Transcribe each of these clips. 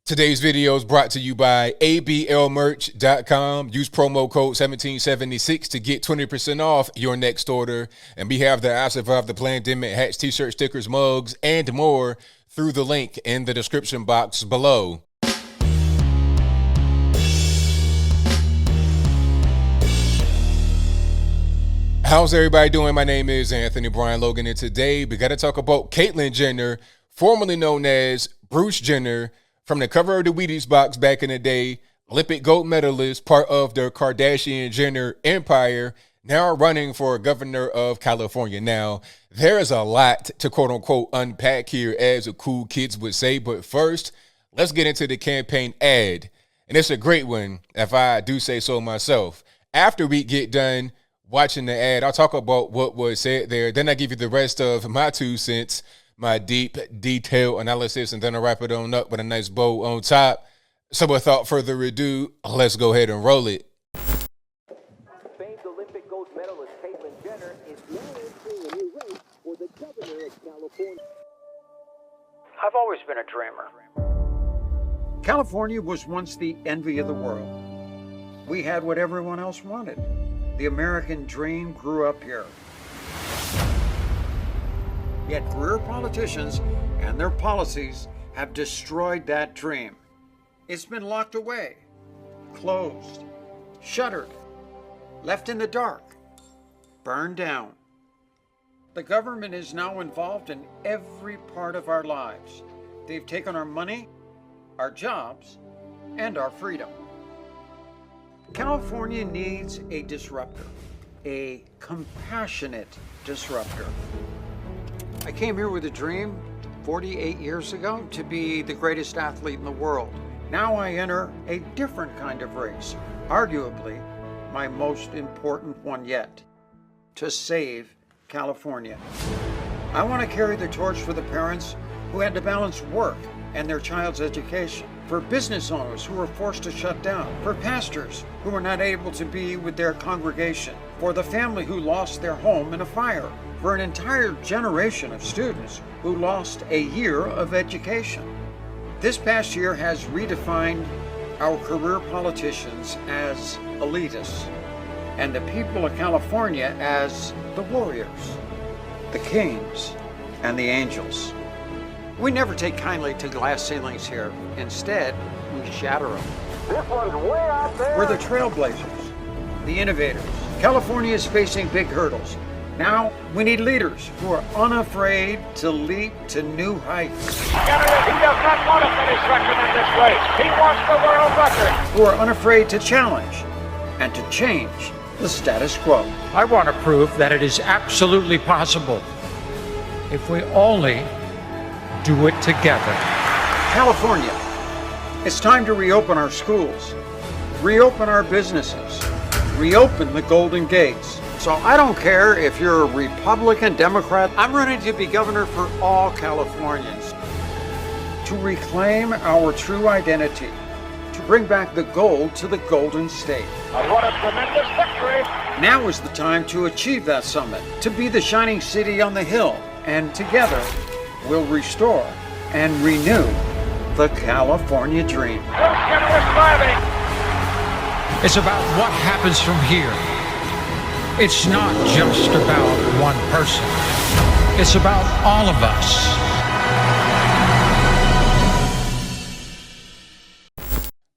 Today's video is brought to you by ablmerch.com. Use promo code 1776 to get 20% off your next order. And we have the I Survived the Pandemic hats, t-shirts, stickers, mugs, and more through the link in the description box below. How's everybody doing? My name is Anthony Brian Logan, and today we got to talk about Caitlyn Jenner, formerly known as Bruce Jenner, from the cover of the Wheaties box back in the day, Olympic gold medalist, part of the Kardashian-Jenner empire, now running for governor of California. Now, there's a lot to quote-unquote unpack here, as the cool kids would say, but first, let's get into the campaign ad. And it's a great one, if I do say so myself. After we get done watching the ad, I'll talk about what was said there. Then I give you the rest of my 2 cents, my deep, detailed analysis, and then I'll wrap it on up with a nice bow on top. So without further ado, let's go ahead and roll it. Famed Olympic gold medalist Caitlyn Jenner is now entering a new race for the governor of California. I've always been a dreamer. California was once the envy of the world. We had what everyone else wanted. The American dream grew up here. Yet career politicians and their policies have destroyed that dream. It's been locked away, closed, shuttered, left in the dark, burned down. The government is now involved in every part of our lives. They've taken our money, our jobs, and our freedom. California needs a disruptor, a compassionate disruptor. I came here with a dream 48 years ago to be the greatest athlete in the world. Now I enter a different kind of race, arguably my most important one yet, to save California. I want to carry the torch for the parents who had to balance work and their child's education, for business owners who were forced to shut down, for pastors who were not able to be with their congregation, for the family who lost their home in a fire, for an entire generation of students who lost a year of education. This past year has redefined our career politicians as elitists, and the people of California as the warriors, the kings, and the angels. We never take kindly to glass ceilings here. Instead, we shatter them. This one's way out there. We're the trailblazers, the innovators. California is facing big hurdles. Now, we need leaders who are unafraid to leap to new heights. He does not want to finish second in this race. He wants the world record. Who are unafraid to challenge and to change the status quo. I want to prove that it is absolutely possible if we only do it together. California, it's time to reopen our schools, reopen our businesses, reopen the Golden Gates. So I don't care if you're a Republican, Democrat, I'm running to be governor for all Californians. To reclaim our true identity, to bring back the gold to the Golden State. What a tremendous victory. Now is the time to achieve that summit, to be the shining city on the hill, and together we'll restore and renew the California dream. Bruce Jenner is driving. It's about what happens from here. It's not just about one person. It's about all of us.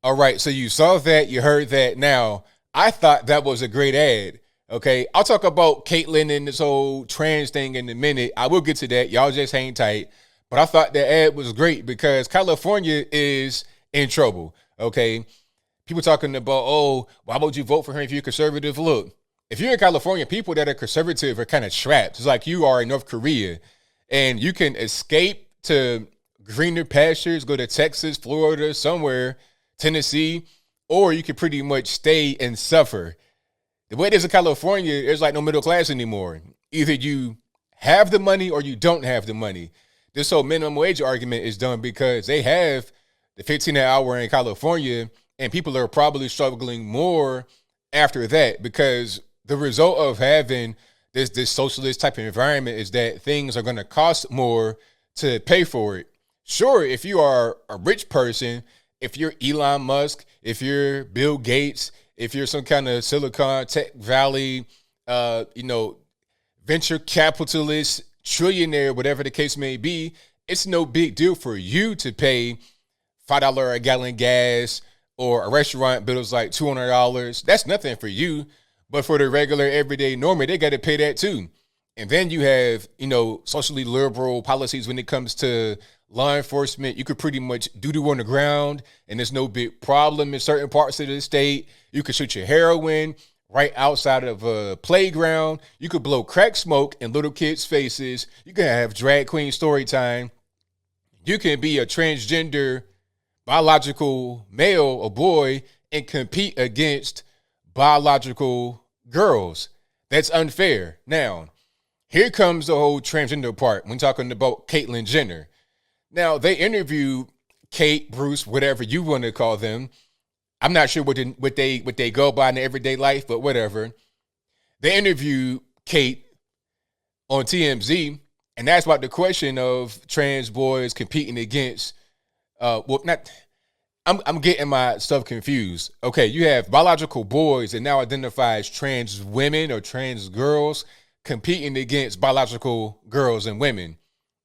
All right, so you saw that, you heard that. Now, I thought that was a great ad. Okay, I'll talk about Caitlyn and this whole trans thing in a minute. I will get to that. Y'all just hang tight. But I thought the ad was great because California is in trouble. Okay, people talking about, oh, why would you vote for her if you're conservative? Look, if you're in California, people that are conservative are kind of trapped. It's like you are in North Korea, and you can escape to greener pastures, go to Texas, Florida, somewhere, Tennessee, or you can pretty much stay and suffer. The way it is in California, there's like no middle class anymore. Either you have the money or you don't have the money. This whole minimum wage argument is done because they have the 15 an hour in California, and people are probably struggling more after that because the result of having this socialist type of environment is that things are going to cost more to pay for it. Sure, if you are a rich person, if you're Elon Musk, if you're Bill Gates, if you're some kind of Silicon Tech Valley, you know, venture capitalist, trillionaire, whatever the case may be, it's no big deal for you to pay $5 a gallon gas, or a restaurant bill is like $200. That's nothing for you. But for the regular everyday normie, they got to pay that too. And then you have, you know, socially liberal policies when it comes to law enforcement. You could pretty much doo-doo on the ground and there's no big problem in certain parts of the state. You could shoot your heroin right outside of a playground. You could blow crack smoke in little kids' faces. You can have drag queen story time. You can be a transgender biological male or boy and compete against biological girls. That's unfair. Now, here comes the whole transgender part when talking about Caitlyn Jenner. Now, they interviewed Kate, Bruce, whatever you want to call them. I'm not sure what they go by in their everyday life, but whatever. They interviewed Kate on TMZ, and that's about the question of trans boys competing against I'm getting my stuff confused. Okay, you have biological boys that now identify as trans women or trans girls competing against biological girls and women.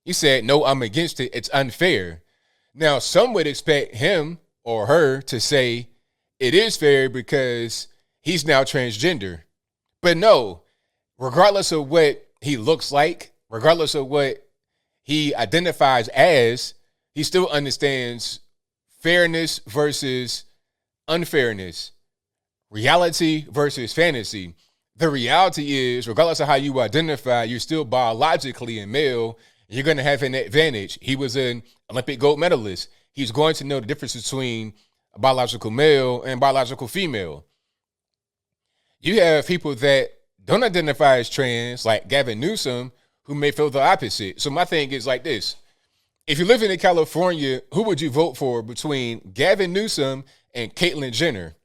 He said, no, I'm against it. It's unfair. Now, some would expect him or her to say it is fair because he's now transgender. But no, regardless of what he looks like, regardless of what he identifies as, he still understands fairness versus unfairness, reality versus fantasy. The reality is, regardless of how you identify, you're still biologically a male. You're going to have an advantage. He was an Olympic gold medalist. He's going to know the difference between a biological male and biological female. You have people that don't identify as trans, like Gavin Newsom, who may feel the opposite. So my thing is like this. If you're living in California, who would you vote for between Gavin Newsom and Caitlyn Jenner?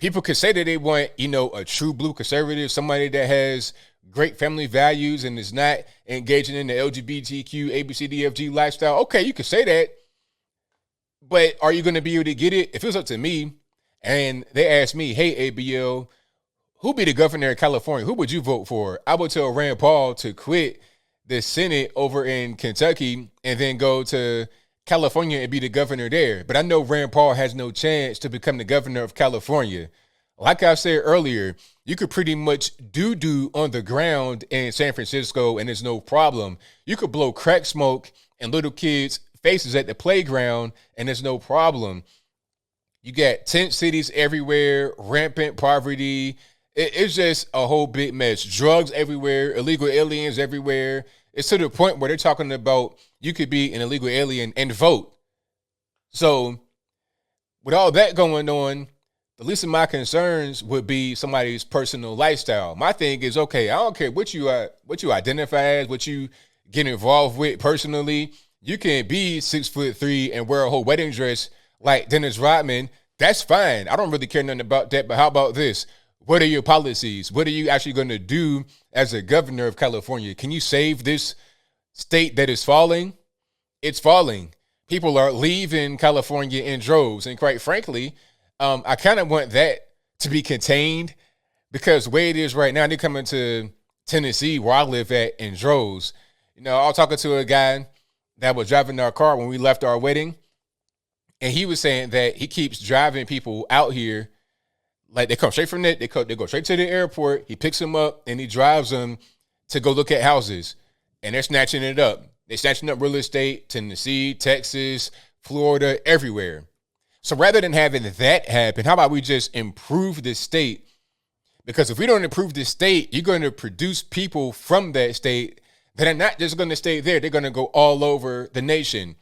People could say that they want, you know, a true blue conservative, somebody that has great family values and is not engaging in the LGBTQ, ABCDFG lifestyle. Okay, you could say that. But are you going to be able to get it? If it was up to me and they asked me, hey, ABL, who be the governor of California? Who would you vote for? I would tell Rand Paul to quit the Senate over in Kentucky and then go to California and be the governor there. But I know Rand Paul has no chance to become the governor of California. Like I said earlier, you could pretty much do on the ground in San Francisco and there's no problem. You could blow crack smoke in little kids' faces at the playground and there's no problem. You got tent cities everywhere, rampant poverty. It's just a whole big mess. Drugs everywhere, illegal aliens everywhere. It's to the point where they're talking about you could be an illegal alien and vote. So with all that going on, the least of my concerns would be somebody's personal lifestyle. My thing is, okay, I don't care what you identify as, what you get involved with personally. You can be 6'3" and wear a whole wedding dress like Dennis Rodman. That's fine. I don't really care nothing about that. But how about this? What are your policies? What are you actually going to do as a governor of California? Can you save this state that is falling? It's falling. People are leaving California in droves. And quite frankly, I kind of want that to be contained because the way it is right now, they're coming to Tennessee, where I live at, in droves. You know, I was talking to a guy that was driving our car when we left our wedding, and he was saying that he keeps driving people out here. Like, they come straight from it. They go straight to the airport. He picks them up, and he drives them to go look at houses. And they're snatching it up. They're snatching up real estate, Tennessee, Texas, Florida, everywhere. So rather than having that happen, how about we just improve the state? Because if we don't improve the state, you're going to produce people from that state that are not just going to stay there. They're going to go all over the nation.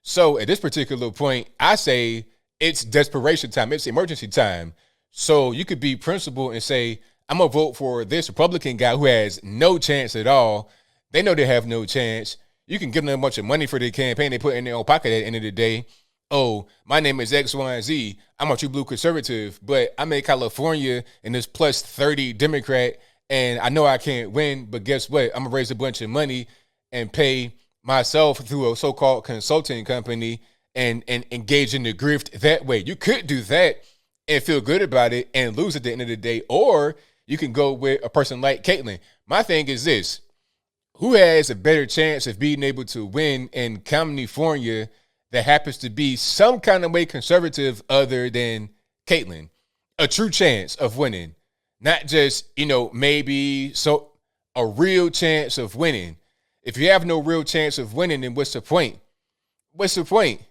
So at this particular point, I say it's desperation time. It's emergency time. So you could be principled and say, I'm going to vote for this Republican guy who has no chance at all. They know they have no chance. You can give them a bunch of money for their campaign they put in their own pocket at the end of the day. Oh, my name is X, Y, and Z. I'm a true blue conservative, but I'm in California and this plus 30 Democrat, and I know I can't win, but guess what? I'm going to raise a bunch of money and pay myself through a so-called consulting company and engage in the grift that way. You could do that and feel good about it and lose at the end of the day, or you can go with a person like Caitlyn. My thing is this: who has a better chance of being able to win in California that happens to be some kind of way conservative other than Caitlyn? A true chance of winning, not just, maybe so, a real chance of winning. If you have no real chance of winning, then what's the point? What's the point?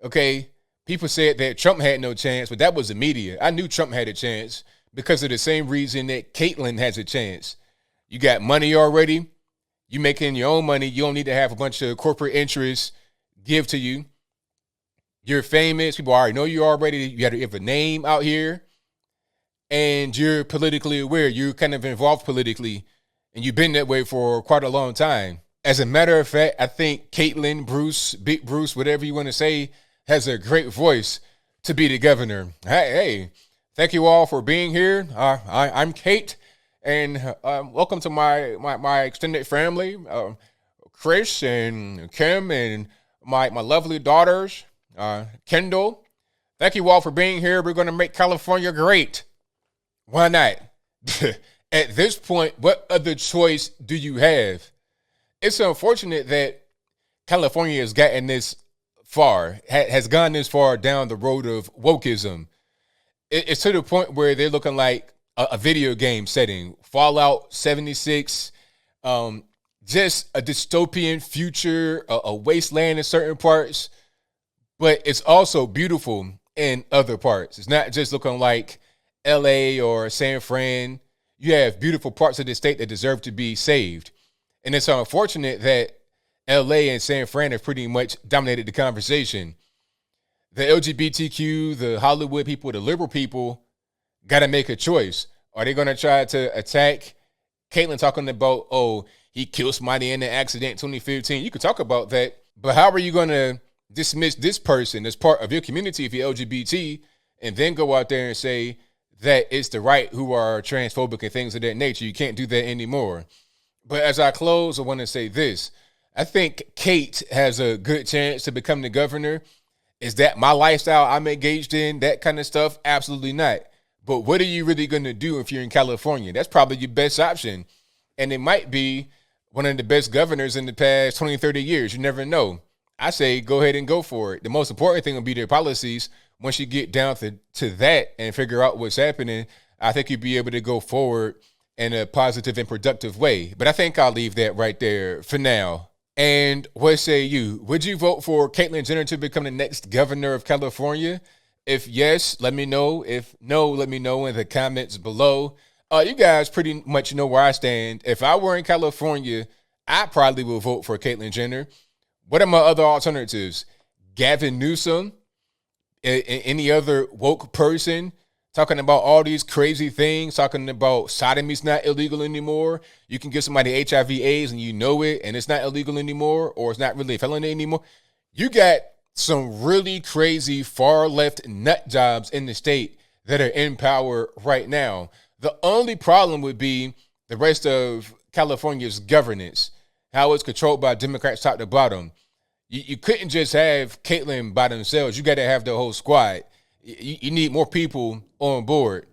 Okay, people said that Trump had no chance, but that was the media. I knew Trump had a chance because of the same reason that Caitlyn has a chance. You got money already. You making your own money. You don't need to have a bunch of corporate interests give to you. You're famous. People already know you already. You have a name out here. And you're politically aware. You're kind of involved politically. And you've been that way for quite a long time. As a matter of fact, I think Caitlyn, Bruce, Big Bruce, whatever you want to say, has a great voice to be the governor. Hey, thank you all for being here. I'm Kate, and welcome to my extended family, Chris and Kim and my lovely daughters, Kendall. Thank you all for being here. We're going to make California great. Why not? At this point, what other choice do you have? It's unfortunate that California has gotten this far, has gone this far down the road of wokeism. It's to the point where they're looking like a video game setting, Fallout 76, just a dystopian future, a wasteland in certain parts, but it's also beautiful in other parts. It's not just looking like LA or San Fran. You have beautiful parts of the state that deserve to be saved. And it's unfortunate that LA and San Fran have pretty much dominated the conversation. The LGBTQ, the Hollywood people, the liberal people got to make a choice. Are they going to try to attack Caitlyn talking about, oh, he killed somebody in an accident in 2015? You could talk about that, but how are you going to dismiss this person as part of your community if you're LGBT and then go out there and say that it's the right who are transphobic and things of that nature? You can't do that anymore. But as I close, I want to say this. I think Kate has a good chance to become the governor. Is that my lifestyle I'm engaged in, that kind of stuff? Absolutely not. But what are you really going to do if you're in California? That's probably your best option. And it might be one of the best governors in the past 20, 30 years. You never know. I say go ahead and go for it. The most important thing will be their policies. Once you get down to that and figure out what's happening, I think you'll be able to go forward in a positive and productive way. But I think I'll leave that right there for now. And what say you? Would you vote for Caitlyn Jenner to become the next governor of California? If yes, let me know. If no, let me know in the comments below. You guys pretty much know where I stand. If I were in California, I probably would vote for Caitlyn Jenner. What are my other alternatives? Gavin Newsom? Any other woke person talking about all these crazy things, talking about sodomy's not illegal anymore. You can give somebody HIV/AIDS and you know it, and it's not illegal anymore, or it's not really a felony anymore. You got some really crazy far left nut jobs in the state that are in power right now. The only problem would be the rest of California's governance, how it's controlled by Democrats top to bottom. You couldn't just have Caitlyn by themselves. You got to have the whole squad. You need more people on board.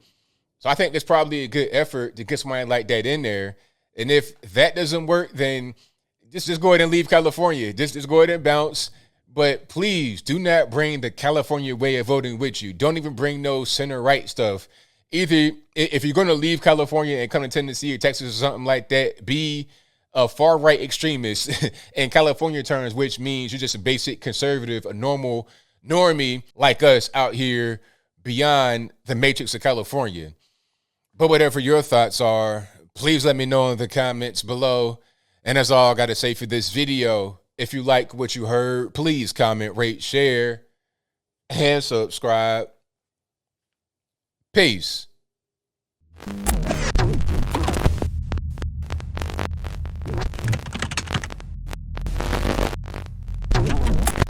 So I think it's probably a good effort to get somebody like that in there. And if that doesn't work, then just go ahead and leave California. Just go ahead and bounce. But please do not bring the California way of voting with you. Don't even bring no center-right stuff. Either if you're going to leave California and come to Tennessee or Texas or something like that, be a far-right extremist in California terms, which means you're just a basic conservative, a normal normie like us out here beyond the matrix of California. But whatever your thoughts are, please let me know in the comments below. And that's all I got to say for this video. If you like what you heard, please comment, rate, share, and subscribe. Peace.